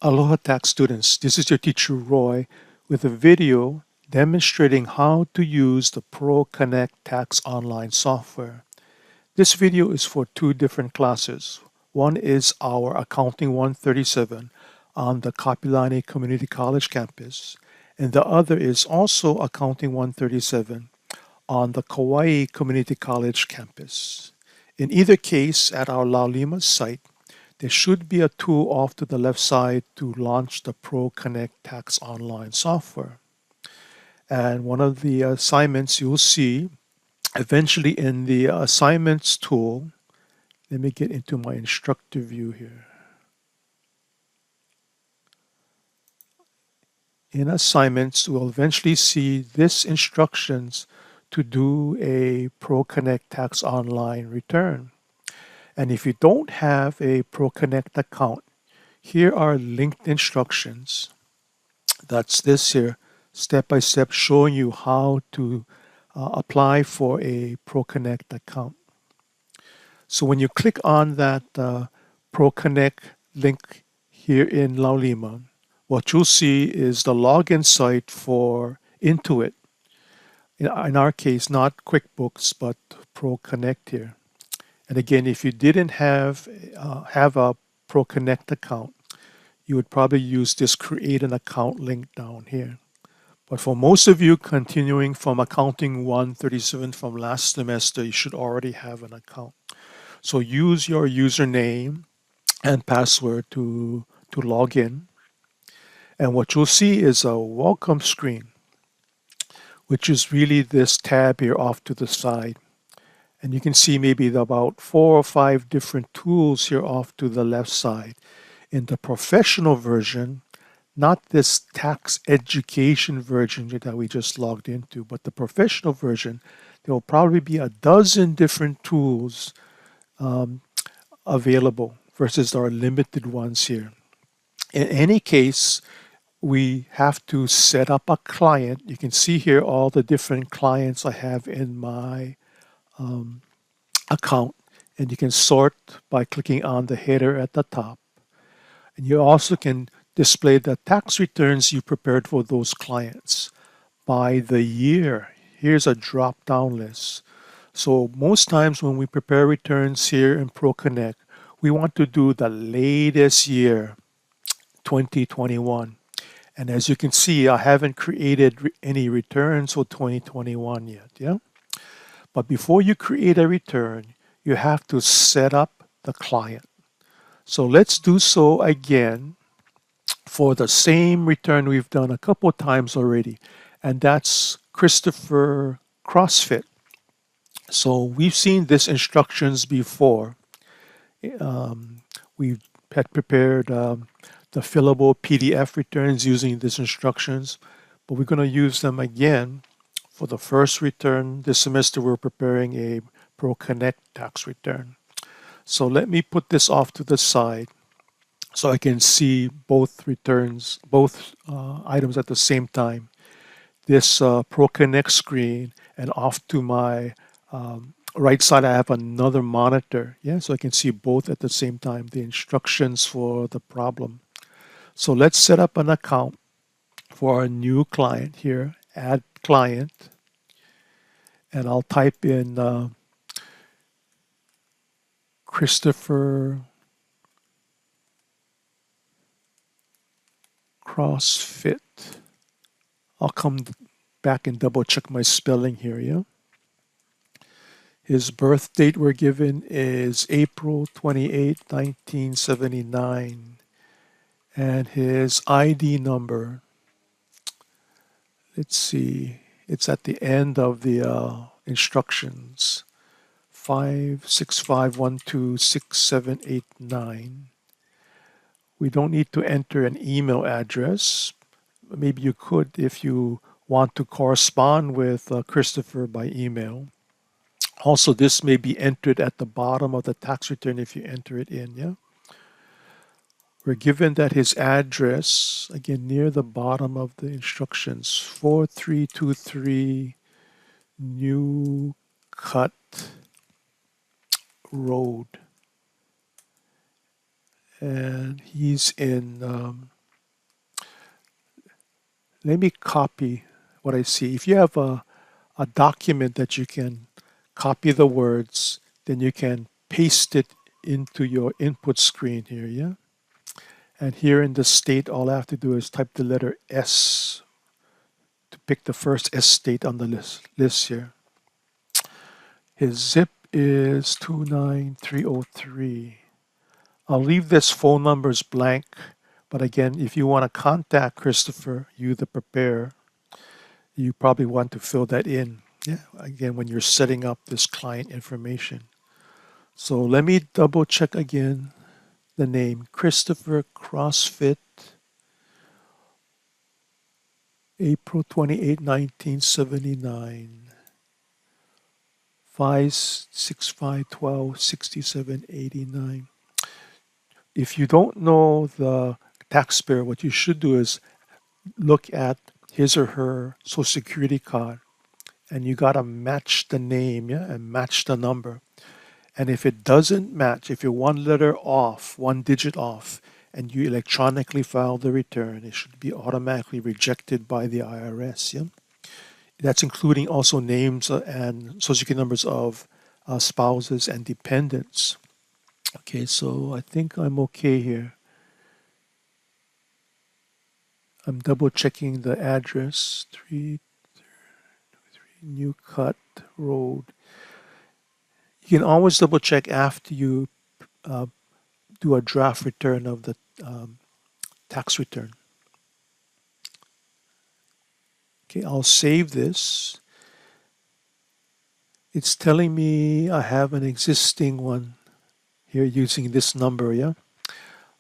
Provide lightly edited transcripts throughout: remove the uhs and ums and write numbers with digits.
Aloha Tax students, this is your teacher Roy with a video demonstrating how to use the ProConnect Tax Online software. This video is for two different classes. One is our Accounting 137 on the Kapilani Community College campus, and the other is also Accounting 137 on the Kauai Community College campus. In either case, at our Laulima site, there should be a tool off to the left side to launch the ProConnect Tax Online software. And one of the assignments you'll see eventually in the assignments tool, let me get into my instructor view here. In assignments, we'll eventually see this instructions to do a ProConnect Tax Online return. And if you don't have a ProConnect account, here are linked instructions. That's this here, step by step, showing you how to apply for a ProConnect account. So when you click on that ProConnect link here in Laulima, what you'll see is the login site for Intuit. In our case, not QuickBooks, but ProConnect here. And again, if you didn't have a ProConnect account, you would probably use this create an account link down here. But for most of you continuing from Accounting 137 from last semester, you should already have an account. So use your username and password to log in. And what you'll see is a welcome screen, which is really this tab here off to the side. And you can see maybe about 4 or 5 different tools here off to the left side. In the professional version, not this tax education version that we just logged into, but the professional version, there will probably be a dozen different tools available versus our limited ones here. In any case, we have to set up a client. You can see here all the different clients I have in my account, and you can sort by clicking on the header at the top. And you also can display the tax returns you prepared for those clients by the year. Here's a drop-down list. So most times when we prepare returns here in ProConnect, we want to do the latest year, 2021. And as you can see, I haven't created any returns for 2021 yet, yeah? But before you create a return, you have to set up the client. So let's do so again for the same return we've done a couple of times already, and that's Christopher Crosphit. So we've seen this instructions before. We had prepared the fillable PDF returns using these instructions, but we're going to use them again for the first return. This semester we're preparing a ProConnect tax return. So let me put this off to the side so I can see both returns, both items at the same time. This ProConnect screen, and off to my right side I have another monitor, yeah, so I can see both at the same time, the instructions for the problem. So let's set up an account for our new client here, add client, and I'll type in Christopher Crosphit. I'll come back and double check my spelling here, yeah? His birth date we're given is April 28, 1979. And his ID number, let's see, it's at the end of the instructions, 565126789. We don't need to enter an email address. Maybe you could if you want to correspond with Christopher by email. Also, this may be entered at the bottom of the tax return if you enter it in, yeah? We're given that his address, again, near the bottom of the instructions, 4323 New Cut Road. And he's in let me copy what I see. If you have a document that you can copy the words, then you can paste it into your input screen here, yeah? And here in the state, all I have to do is type the letter S to pick the first S state on the list here. His zip is 29303. I'll leave this phone numbers blank, but again, if you want to contact Christopher, you the preparer, you probably want to fill that in. Yeah, again, when you're setting up this client information. So let me double check again the name Christopher CrossFit, April 28, 1979, 565126789. If you don't know the taxpayer, what you should do is look at his or her social security card and you got to match the name, yeah, and match the number. And if it doesn't match, if you're one letter off, one digit off, and you electronically file the return, it should be automatically rejected by the IRS. Yeah? That's including also names and social security numbers of spouses and dependents. Okay, so I think I'm okay here. I'm double checking the address, 3 New Cut Road. You can always double check after you uh, do a draft return of the tax return. Okay, I'll save this. It's telling me I have an existing one here using this number, yeah?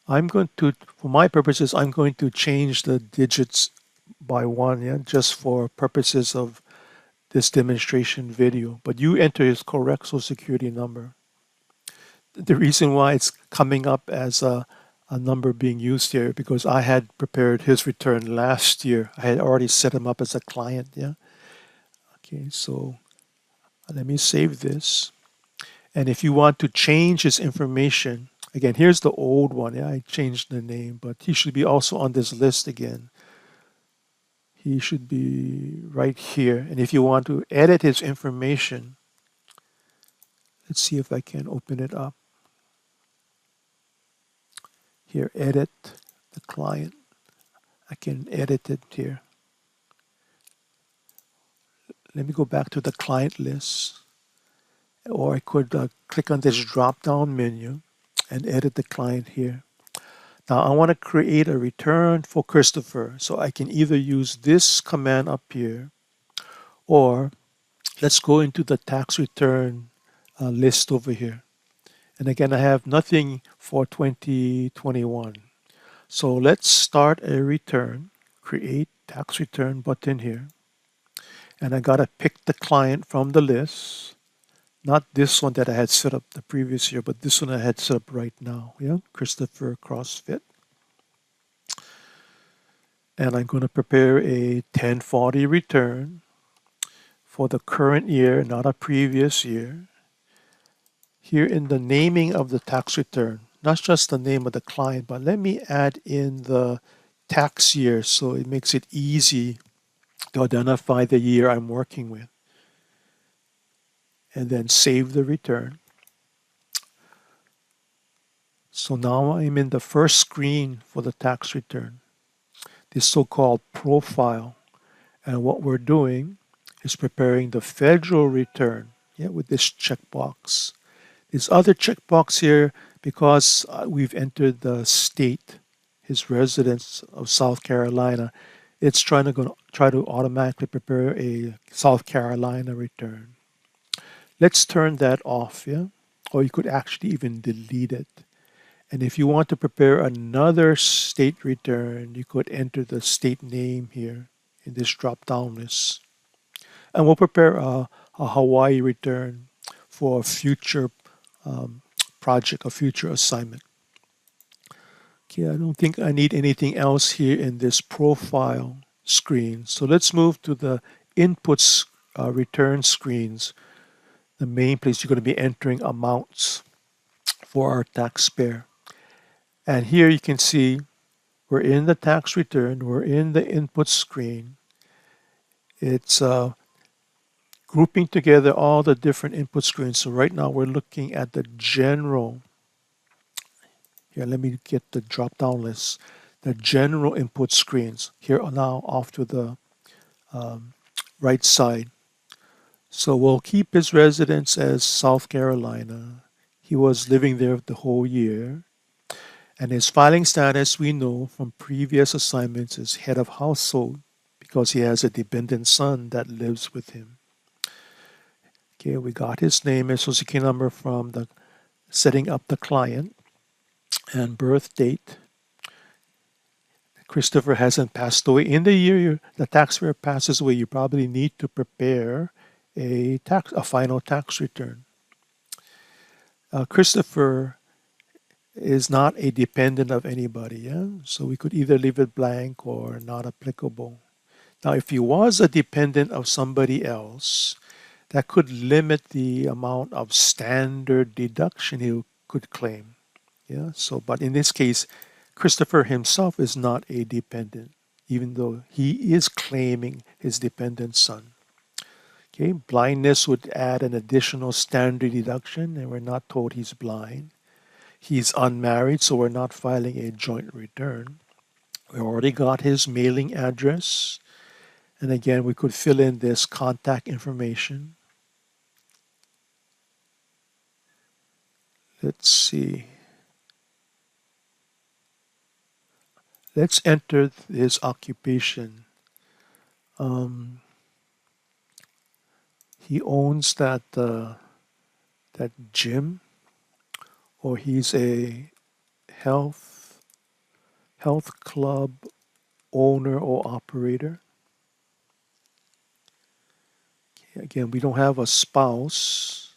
I'm going to, for my purposes, I'm going to change the digits by one, yeah, just for purposes of this demonstration video. But you enter his correct social security number. The reason why it's coming up as a number being used here because I had prepared his return last year. I had already set him up as a client, yeah? Okay, so let me save this. And if you want to change his information, again, here's the old one. Yeah, I changed the name, but he should be also on this list again. He should be right here. And if you want to edit his information, let's see if I can open it up. Here, edit the client. I can edit it here. Let me go back to the client list. Or I could click on this drop-down menu and edit the client here. Now I want to create a return for Christopher. So I can either use this command up here, or let's go into the tax return list over here. And again, I have nothing for 2021. So let's start a return, create tax return button here. And I got to pick the client from the list. Not this one that I had set up the previous year, but this one I had set up right now. Yeah, Christopher CrossFit. And I'm going to prepare a 1040 return for the current year, not a previous year. Here in the naming of the tax return, not just the name of the client, but let me add in the tax year so it makes it easy to identify the year I'm working with. And then save the return. So now I'm in the first screen for the tax return, this so-called profile. And what we're doing is preparing the federal return, yeah, with this checkbox. This other checkbox here, because we've entered the state, his residence of South Carolina, it's try to automatically prepare a South Carolina return. Let's turn that off, yeah? Or you could actually even delete it. And if you want to prepare another state return, you could enter the state name here in this drop-down list. And we'll prepare a Hawaii return for a future project, a future assignment. Okay, I don't think I need anything else here in this profile screen. So let's move to the inputs return screens, the main place you're going to be entering amounts for our taxpayer. And here you can see we're in the tax return, we're in the input screen. It's grouping together all the different input screens. So right now we're looking at the general. Here, let me get the drop-down list. The general input screens here are now off to the right side. So we'll keep his residence as South Carolina. He was living there the whole year. And his filing status, we know from previous assignments, is head of household because he has a dependent son that lives with him. Okay, we got his name and social security number from the setting up the client and birth date. Christopher hasn't passed away. In the year the taxpayer passes away, you probably need to prepare a final tax return. Christopher is not a dependent of anybody, yeah? So we could either leave it blank or not applicable. Now, if he was a dependent of somebody else, that could limit the amount of standard deduction he could claim. Yeah. So, but in this case, Christopher himself is not a dependent, even though he is claiming his dependent son. Okay. Blindness would add an additional standard deduction, and we're not told he's blind. He's unmarried, so we're not filing a joint return. We already got his mailing address. And again, we could fill in this contact information. Let's see. Let's enter his occupation. He owns that gym, or he's a health club owner or operator. Okay, again, we don't have a spouse.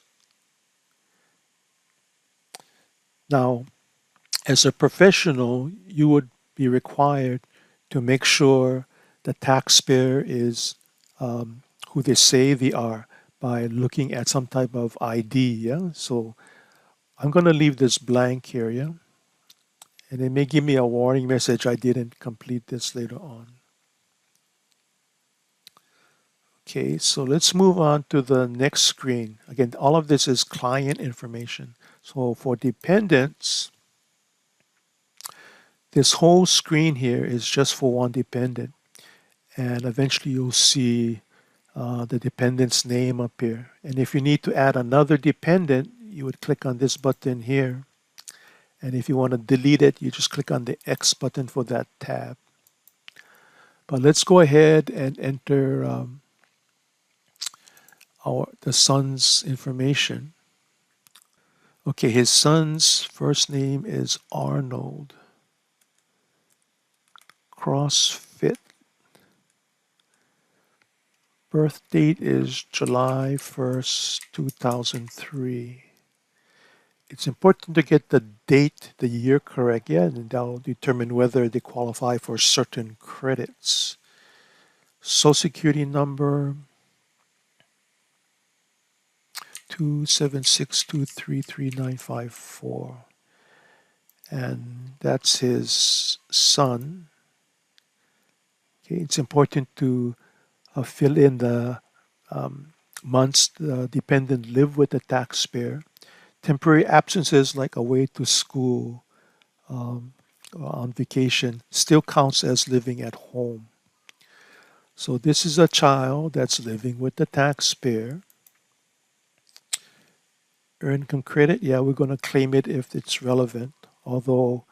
Now, as a professional, you would be required to make sure the taxpayer is who they say they are by looking at some type of ID. Yeah. So I'm going to leave this blank here. Yeah. And it may give me a warning message I didn't complete this later on. Okay, so let's move on to the next screen. Again, all of this is client information. So for dependents, this whole screen here is just for one dependent. And eventually you'll see the dependent's name up here. And if you need to add another dependent, you would click on this button here. And if you want to delete it, you just click on the X button for that tab. But let's go ahead and enter the son's information. Okay, his son's first name is Arnold. Crosphit. Birth date is July 1st, 2003. It's important to get the date, the year correct, yeah, and that'll determine whether they qualify for certain credits. Social Security number 276233954. And that's his son. Okay, it's important to fill in the months the dependent lived with the taxpayer. Temporary absences like away to school or on vacation still counts as living at home. So this is a child that's living with the taxpayer. Earned income credit, yeah, we're going to claim it if it's relevant, although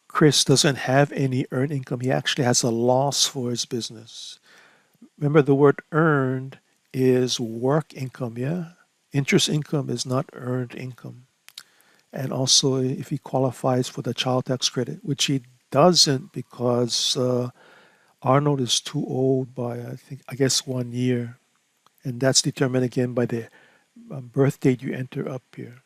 Chris doesn't have any earned income. He actually has a loss for his business. Remember, the word earned is work income, yeah? Interest income is not earned income. And also, if he qualifies for the child tax credit, which he doesn't because Arnold is too old by, I guess, 1 year. And that's determined again by the birth date you enter up here.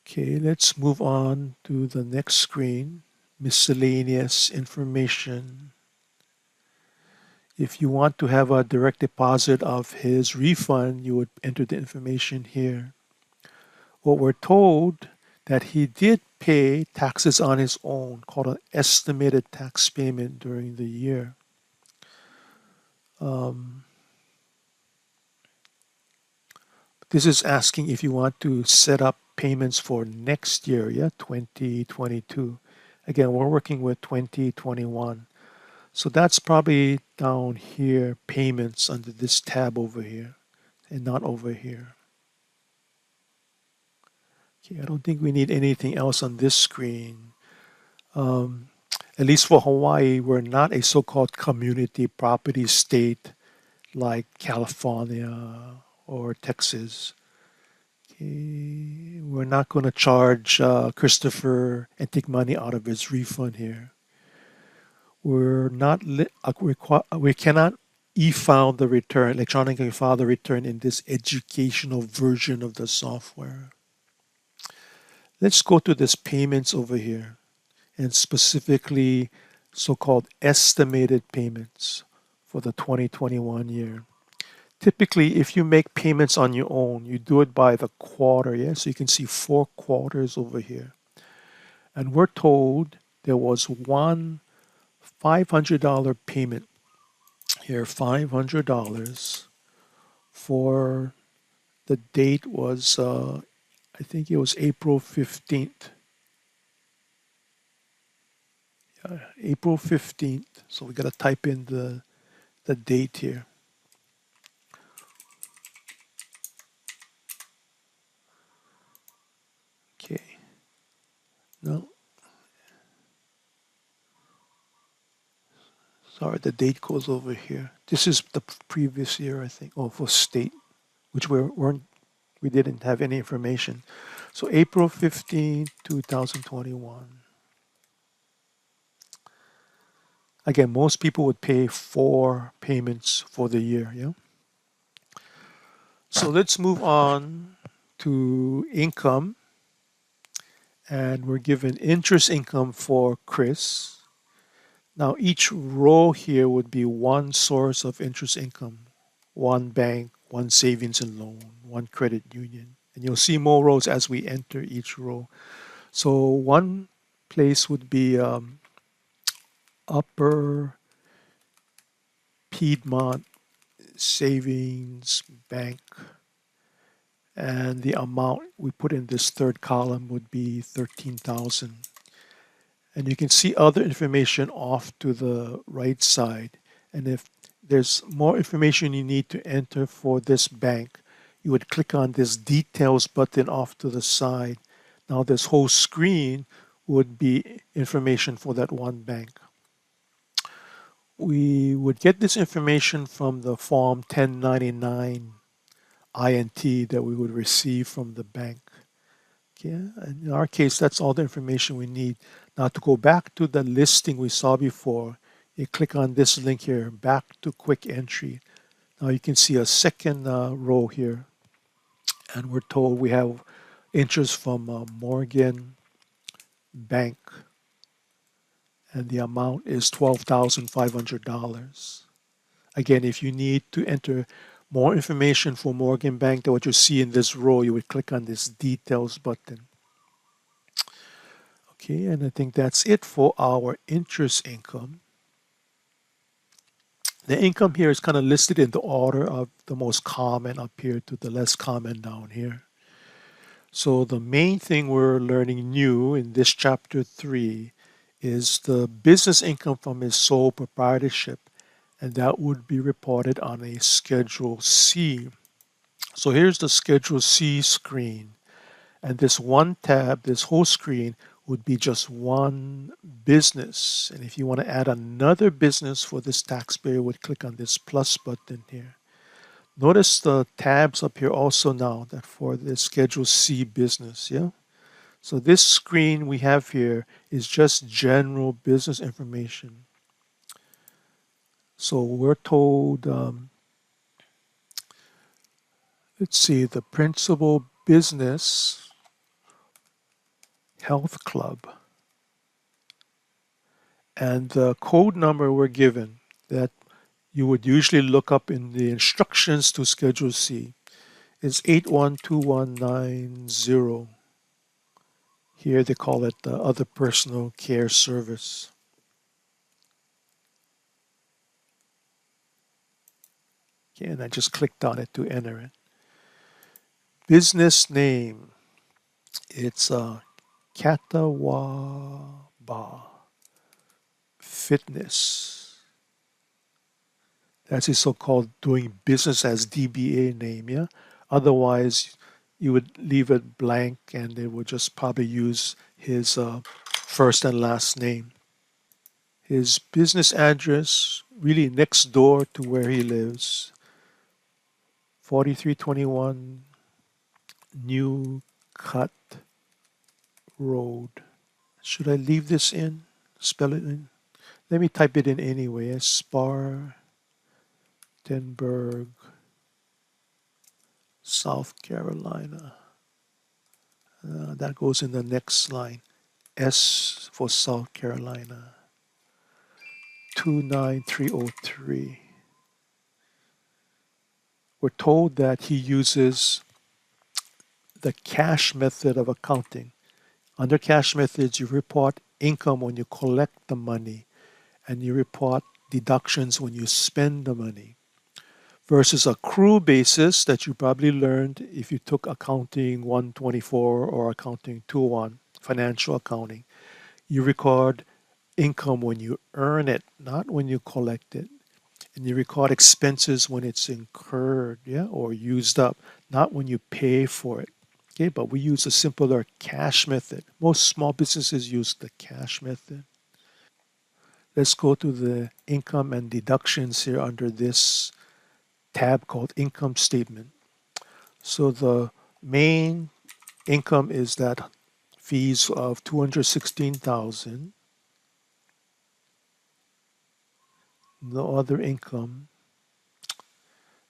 Okay, let's move on to the next screen. Miscellaneous information. If you want to have a direct deposit of his refund, you would enter the information here. What we're told, that he did pay taxes on his own, called an estimated tax payment during the year. Um, this is asking if you want to set up payments for next year, yeah, 2022. Again, we're working with 2021. So that's probably down here, payments under this tab over here, and not over here. Okay, I don't think we need anything else on this screen. Um, at least for Hawaii, we're not a so-called community property state like California or Texas. Okay, we're not going to charge Christopher and take money out of his refund here. We're not we cannot e-file the return, electronically file the return in this educational version of the software. Let's go to this payments over here, and specifically so-called estimated payments for the 2021 year. Typically, if you make payments on your own, you do it by the quarter, yeah? So you can see 4 quarters over here. And we're told there was one $500 payment here, $500 for the date was, I think it was April 15th. April 15th. So we got to type in the date here. Okay. No. Sorry, the date goes over here. This is the previous year, I think. Oh, for state, which we didn't have any information. So April 15, 2021. Again, most people would pay 4 payments for the year, yeah? So let's move on to income. And we're given interest income for Chris. Now, each row here would be one source of interest income, one bank, one savings and loan, one credit union. And you'll see more rows as we enter each row. So one place would be Upper Piedmont Savings Bank. And the amount we put in this third column would be 13,000. And you can see other information off to the right side. And if there's more information you need to enter for this bank, you would click on this details button off to the side. Now this whole screen would be information for that one bank. We would get this information from the form 1099 INT that we would receive from the bank. Okay, and in our case, that's all the information we need. Now to go back to the listing we saw before, you click on this link here, back to quick entry. Now you can see a second row here, and we're told we have interest from Morgan Bank, and the amount is $12,500. Again, if you need to enter more information for Morgan Bank than what you see in this row, you would click on this details button. Okay, and I think that's it for our interest income. The income here is kind of listed in the order of the most common up here to the less common down here. So the main thing we're learning new in this chapter 3 is the business income from his sole proprietorship, and that would be reported on a Schedule C. So here's the Schedule C screen, and this one tab, this whole screen, would be just one business. And if you want to add another business for this taxpayer, you would click on this plus button here. Notice the tabs up here also now that for the Schedule C business, yeah? So this screen we have here is just general business information. So we're told, let's see, the principal business health club. And the code number we're given that you would usually look up in the instructions to Schedule C is 812190. Here they call it the other personal care service. Okay, and I just clicked on it to enter it. Business name. It's Catawaba Fitness. That's his so-called doing business as DBA name, yeah? Otherwise, you would leave it blank and they would just probably use his first and last name. His business address, really next door to where he lives, 4321 New Cut Road. Should I leave this in? Spell it in? Let me type it in anyway. Spartanburg, South Carolina. That goes in the next line. S for South Carolina. 29303. We're told that he uses the cash method of accounting. Under cash methods, you report income when you collect the money, and you report deductions when you spend the money. Versus accrue basis that you probably learned if you took accounting 124 or accounting 201, financial accounting. You record income when you earn it, not when you collect it. And you record expenses when it's incurred, yeah, or used up, not when you pay for it. Okay, but we use a simpler cash method. Most small businesses use the cash method. Let's go to the income and deductions here under this tab called income statement. So the main income is that fees of 216,000. No other income.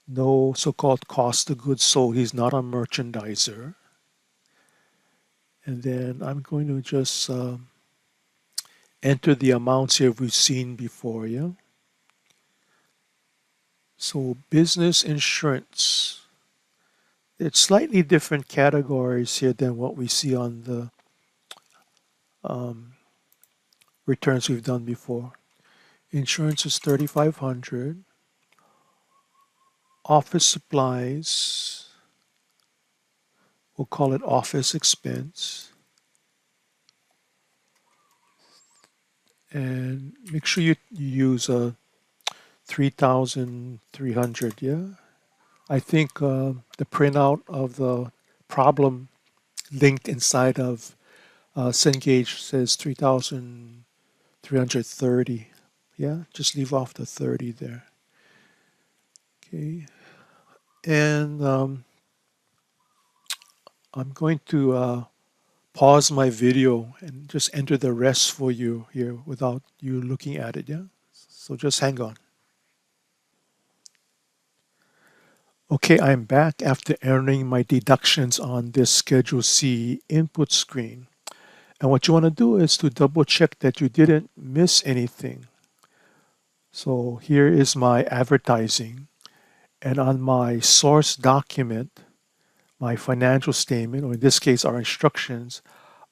No so-called cost of goods sold. He's not a merchandiser. And then I'm going to just enter the amounts here we've seen before, yeah? So business insurance. It's slightly different categories here than what we see on the um, returns we've done before. Insurance is 3,500. Office supplies, we'll call it office expense. And make sure you use 3,300, yeah? I think the printout of the problem linked inside of Cengage says 3,330. Yeah, just leave off the 30 there. Okay. And I'm going to pause my video and just enter the rest for you here without you looking at it, yeah? So just hang on. Okay, I'm back after entering my deductions on this Schedule C input screen. And what you want to do is to double check that you didn't miss anything. So here is my advertising. And on my source document, my financial statement, or in this case, our instructions,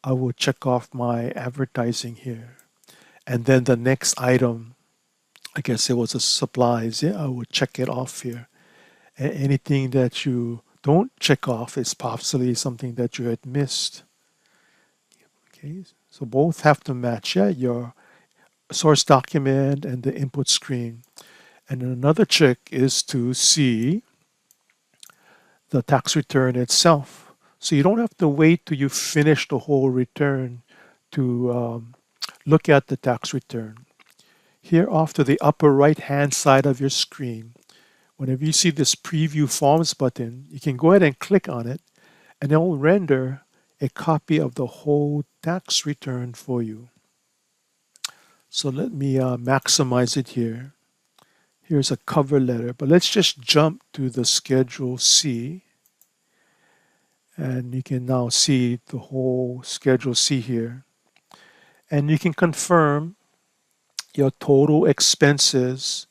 I will check off my advertising here. And then the next item, I guess it was a supplies, yeah, I will check it off here. And anything that you don't check off is possibly something that you had missed. Okay, so both have to match, yeah, your source document and the input screen. And another check is to see the tax return itself. So you don't have to wait till you finish the whole return to look at the tax return. Here off to the upper right hand side of your screen, whenever you see this preview forms button, you can go ahead and click on it and it will render a copy of the whole tax return for you. So let me maximize it here. Here's a cover letter, but let's just jump to the Schedule C. And you can now see the whole Schedule C here. And you can confirm your total expenses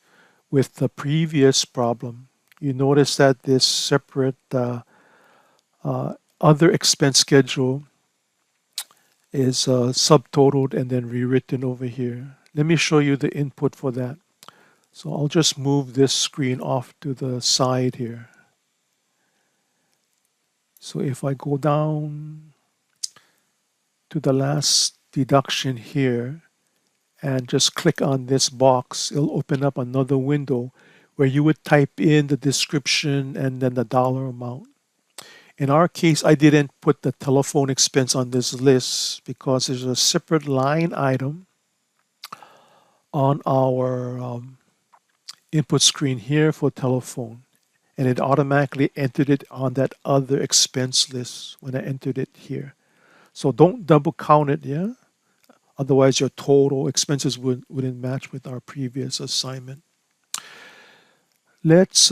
with the previous problem. You notice that this separate other expense schedule is subtotaled and then rewritten over here. Let me show you the input for that. So I'll just move this screen off to the side here. So if I go down to the last deduction here and just click on this box, it'll open up another window where you would type in the description and then the dollar amount. In our case, I didn't put the telephone expense on this list because there's a separate line item on our input screen here for telephone. And it automatically entered it on that other expense list when I entered it here. So don't double count it, yeah? Otherwise, your total expenses wouldn't match with our previous assignment. Let's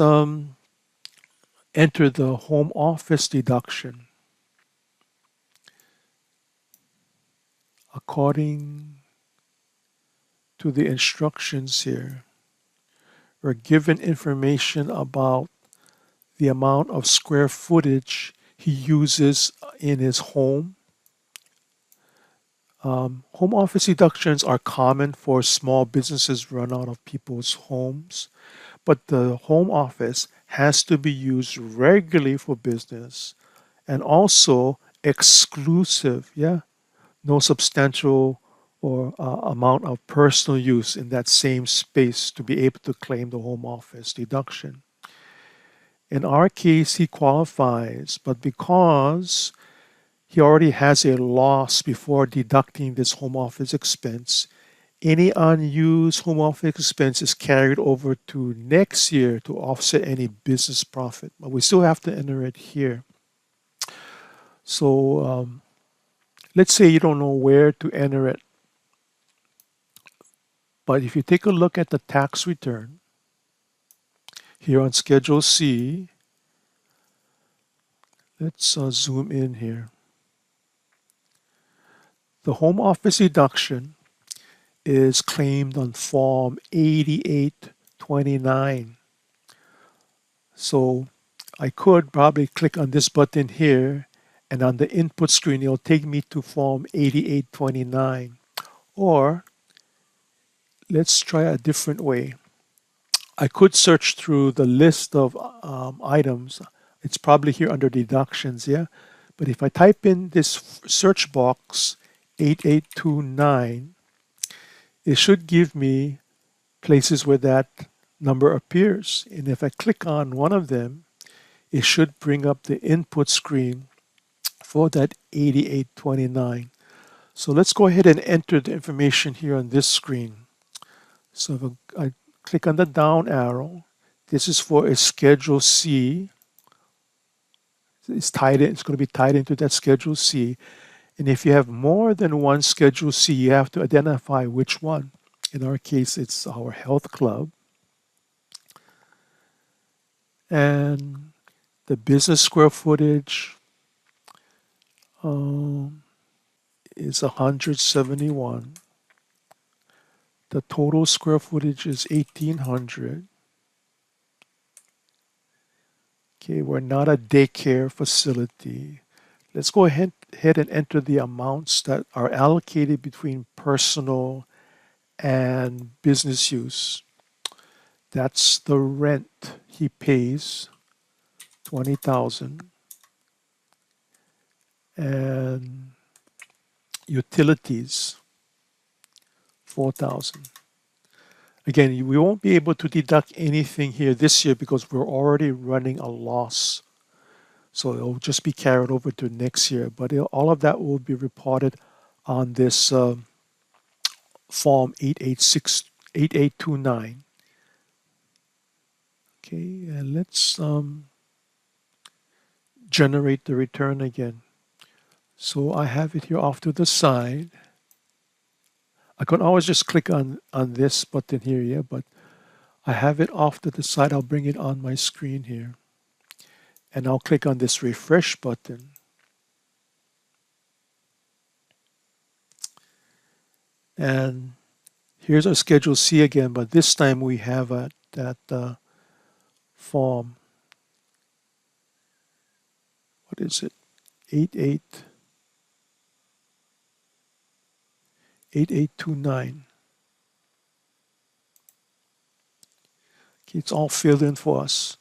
enter the home office deduction. According to the instructions here, we're given information about the amount of square footage he uses in his home. Home office deductions are common for small businesses run out of people's homes, but the home office has to be used regularly for business and also exclusive, yeah, no substantial or amount of personal use in that same space to be able to claim the home office deduction. In our case, he qualifies, but because he already has a loss before deducting this home office expense, any unused home office expense is carried over to next year to offset any business profit. But we still have to enter it here. So let's say you don't know where to enter it. But if you take a look at the tax return here on Schedule C, let's zoom in here. The home office deduction is claimed on Form 8829. So I could probably click on this button here, and on the input screen, it'll take me to Form 8829. Or let's try a different way. I could search through the list of items. It's probably here under deductions, yeah? But if I type in this search box 8829, it should give me places where that number appears. And if I click on one of them, it should bring up the input screen for that 8829. So let's go ahead and enter the information here on this screen. So if I click on the down arrow, this is for a Schedule C. It's tied in, it's going to be tied into that Schedule C. And if you have more than one Schedule C, you have to identify which one. In our case, it's our health club. And the business square footage is 171. The total square footage is 1,800. Okay, we're not a daycare facility. Let's go ahead and enter the amounts that are allocated between personal and business use. That's the rent he pays, 20,000, and utilities, 4,000. Again, we won't be able to deduct anything here this year because we're already running a loss. So it'll just be carried over to next year. But all of that will be reported on this Form 8829. Okay, and let's generate the return again. So I have it here off to the side. I can always just click on this button here, yeah, but I have it off to the side. I'll bring it on my screen here. And I'll click on this refresh button. And here's our Schedule C again, but this time we have that form. What is it? 88. 8829. Okay, it's all filled in for us.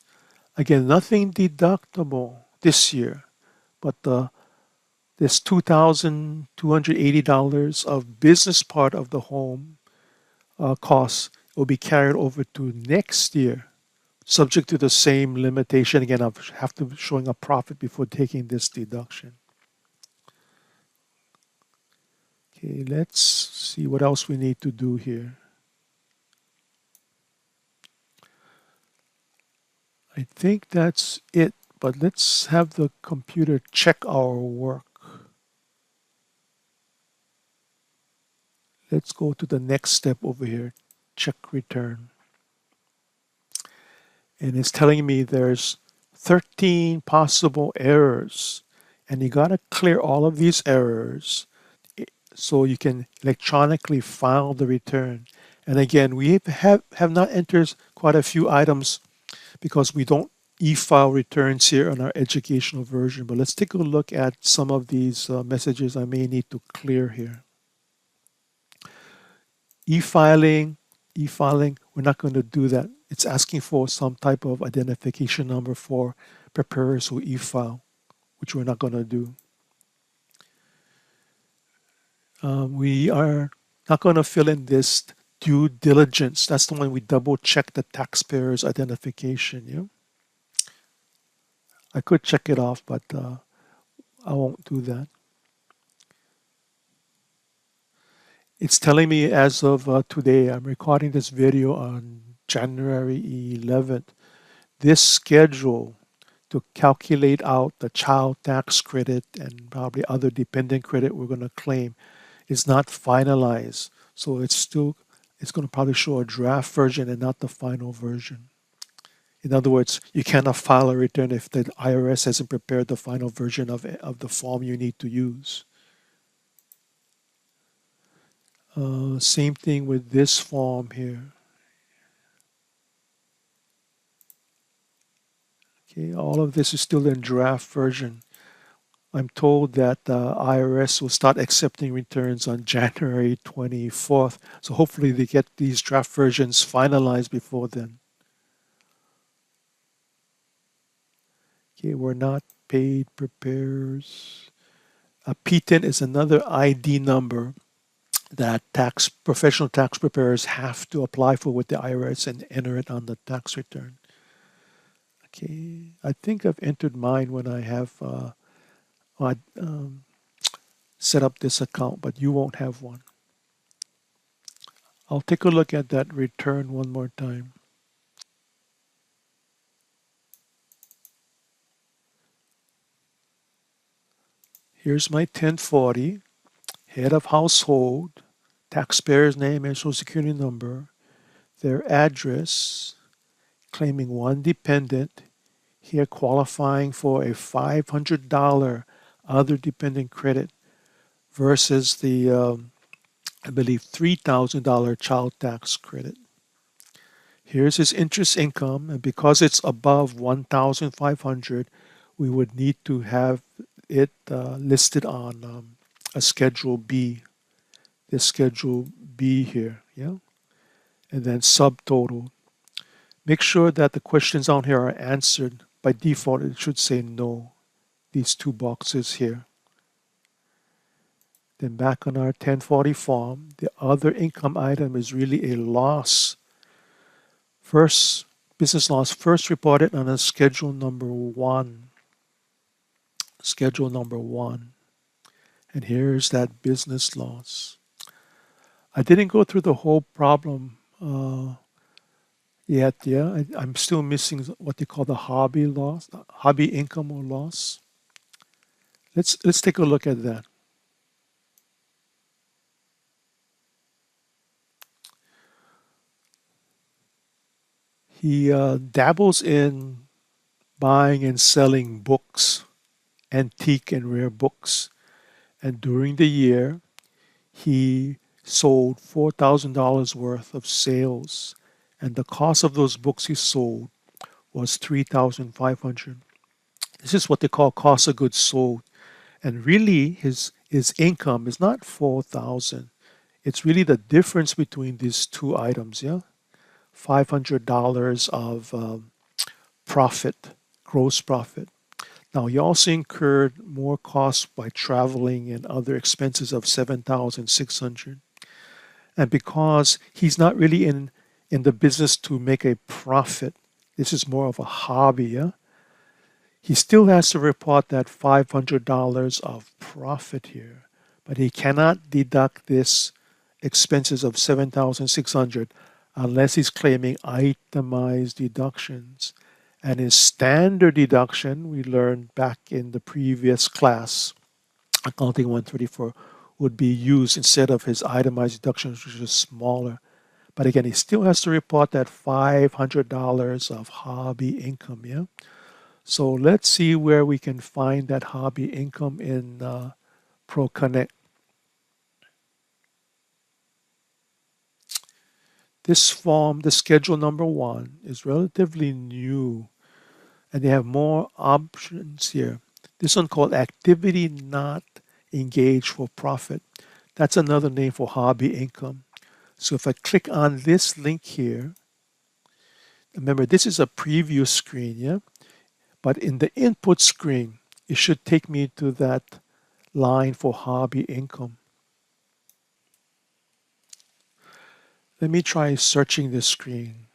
Again, nothing deductible this year, but this $2,280 of business part of the home costs will be carried over to next year, subject to the same limitation. Again, I'll have to be showing a profit before taking this deduction. Okay, let's see what else we need to do here. I think that's it, but let's have the computer check our work. Let's go to the next step over here, check return. And it's telling me there's 13 possible errors. And you got to clear all of these errors so you can electronically file the return. And again, we have not entered quite a few items because we don't e-file returns here on our educational version. But let's take a look at some of these messages I may need to clear here. E-filing, we're not going to do that. It's asking for some type of identification number for preparers who e-file, which we're not going to do. We are not going to fill in this due diligence. That's the one we double check the taxpayer's identification. Yeah? I could check it off, but I won't do that. It's telling me as of today, I'm recording this video on January 11th, this schedule to calculate out the child tax credit and probably other dependent credit we're going to claim is not finalized. So it's going to probably show a draft version and not the final version. In other words, you cannot file a return if the IRS hasn't prepared the final version of the form you need to use. Same thing with this form here. Okay, all of this is still in draft version. I'm told that the IRS will start accepting returns on January 24th. So hopefully they get these draft versions finalized before then. Okay, we're not paid preparers. A PTIN is another ID number that professional tax preparers have to apply for with the IRS and enter it on the tax return. Okay, I think I've entered mine when I have set up this account, but you won't have one. I'll take a look at that return one more time. Here's my 1040, head of household, taxpayer's name and social security number, their address, claiming one dependent, here qualifying for a $500 other dependent credit versus the, I believe, $3,000 child tax credit. Here's his interest income, and because it's above $1,500, we would need to have it listed on a Schedule B, this Schedule B here, yeah? And then subtotal. Make sure that the questions on here are answered. By default, it should say no, these two boxes here. Then back on our 1040 form, the other income item is really a loss. First, business loss first reported on a Schedule number 1. Schedule number 1. And here's that business loss. I didn't go through the whole problem yet. Yeah, I'm still missing what they call the hobby loss, hobby income or loss. Let's take a look at that. He dabbles in buying and selling books, antique and rare books. And during the year, he sold $4,000 worth of sales. And the cost of those books he sold was $3,500. This is what they call cost of goods sold. And really, his income is not $4,000. It's really the difference between these two items, yeah? $500 of profit, gross profit. Now, he also incurred more costs by traveling and other expenses of 7,600. And because he's not really in the business to make a profit, this is more of a hobby, yeah? He still has to report that $500 of profit here, but he cannot deduct this expenses of 7,600 unless he's claiming itemized deductions. And his standard deduction, we learned back in the previous class, Accounting 134, would be used instead of his itemized deductions, which is smaller. But again, he still has to report that $500 of hobby income, yeah? So let's see where we can find that hobby income in ProConnect. This form, the schedule number 1, is relatively new and they have more options here. This one called activity not engaged for profit. That's another name for hobby income. So if I click on this link here, remember this is a preview screen, yeah? But in the input screen, it should take me to that line for hobby income. Let me try searching this screen.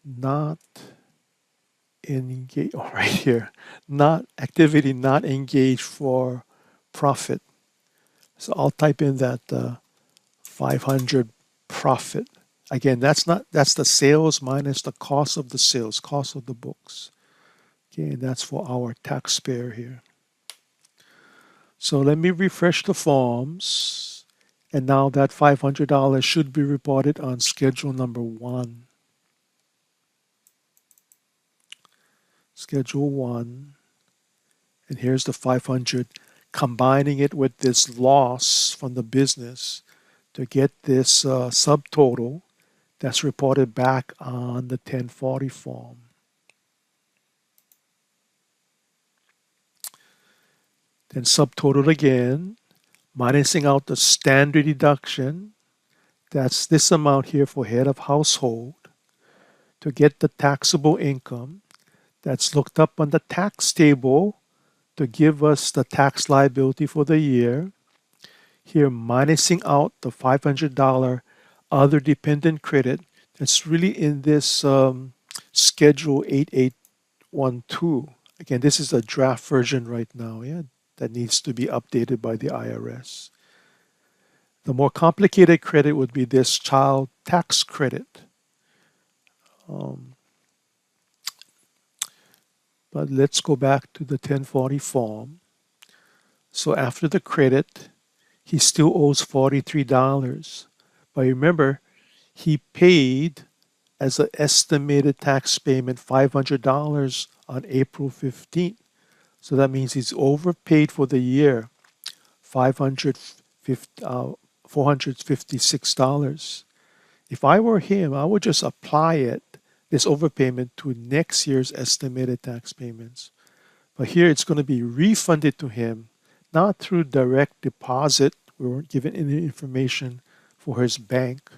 Not engage, oh, right here. Not activity not engaged for profit. So I'll type in that 500 profit. Again, that's the sales minus the cost of the sales, cost of the books. Okay, and that's for our taxpayer here. So let me refresh the forms. And now that $500 should be reported on schedule number 1. Schedule 1. And here's the 500, combining it with this loss from the business to get this subtotal that's reported back on the 1040 form. Then subtotal again, minusing out the standard deduction. That's this amount here for head of household to get the taxable income. That's looked up on the tax table to give us the tax liability for the year. Here, minusing out the $500 other dependent credit that's really in this Schedule 8812. Again, this is a draft version right now, yeah, that needs to be updated by the IRS. The more complicated credit would be this child tax credit. But let's go back to the 1040 form. So after the credit, he still owes $43. But remember, he paid as an estimated tax payment $500 on April 15th. So that means he's overpaid for the year $456. If I were him, I would just apply this overpayment to next year's estimated tax payments. But here it's going to be refunded to him, not through direct deposit. We weren't given any information for his bank,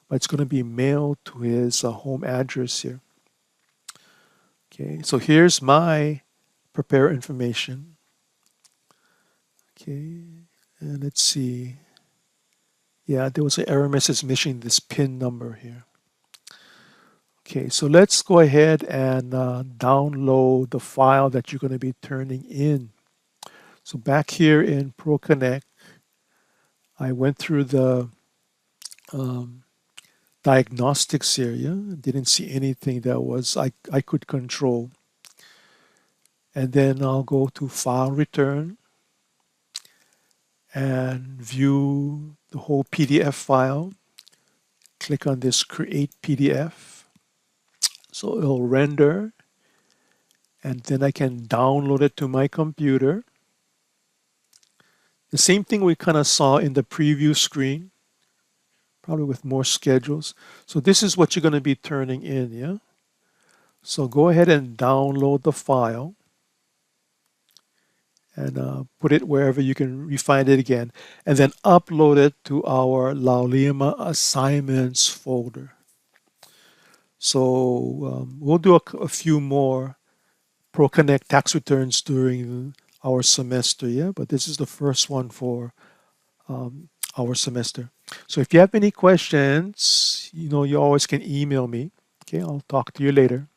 but it's going to be mailed to his home address here. Okay, so here's my prepare information. Okay, and let's see. Yeah, there was an error message missing this PIN number here. Okay, so let's go ahead and download the file that you're going to be turning in. So back here in ProConnect, I went through the diagnostics area. Didn't see anything that was I could control. And then I'll go to File Return and view the whole PDF file. Click on this Create PDF. So it'll render, and then I can download it to my computer. The same thing we kind of saw in the preview screen, probably with more schedules. So this is what you're going to be turning in, yeah? So go ahead and download the file. and put it wherever you can find it again, and then upload it to our Laulima assignments folder. So we'll do a few more ProConnect tax returns during our semester, yeah, but this is the first one for our semester. So if you have any questions, you always can email me. Okay, I'll talk to you later.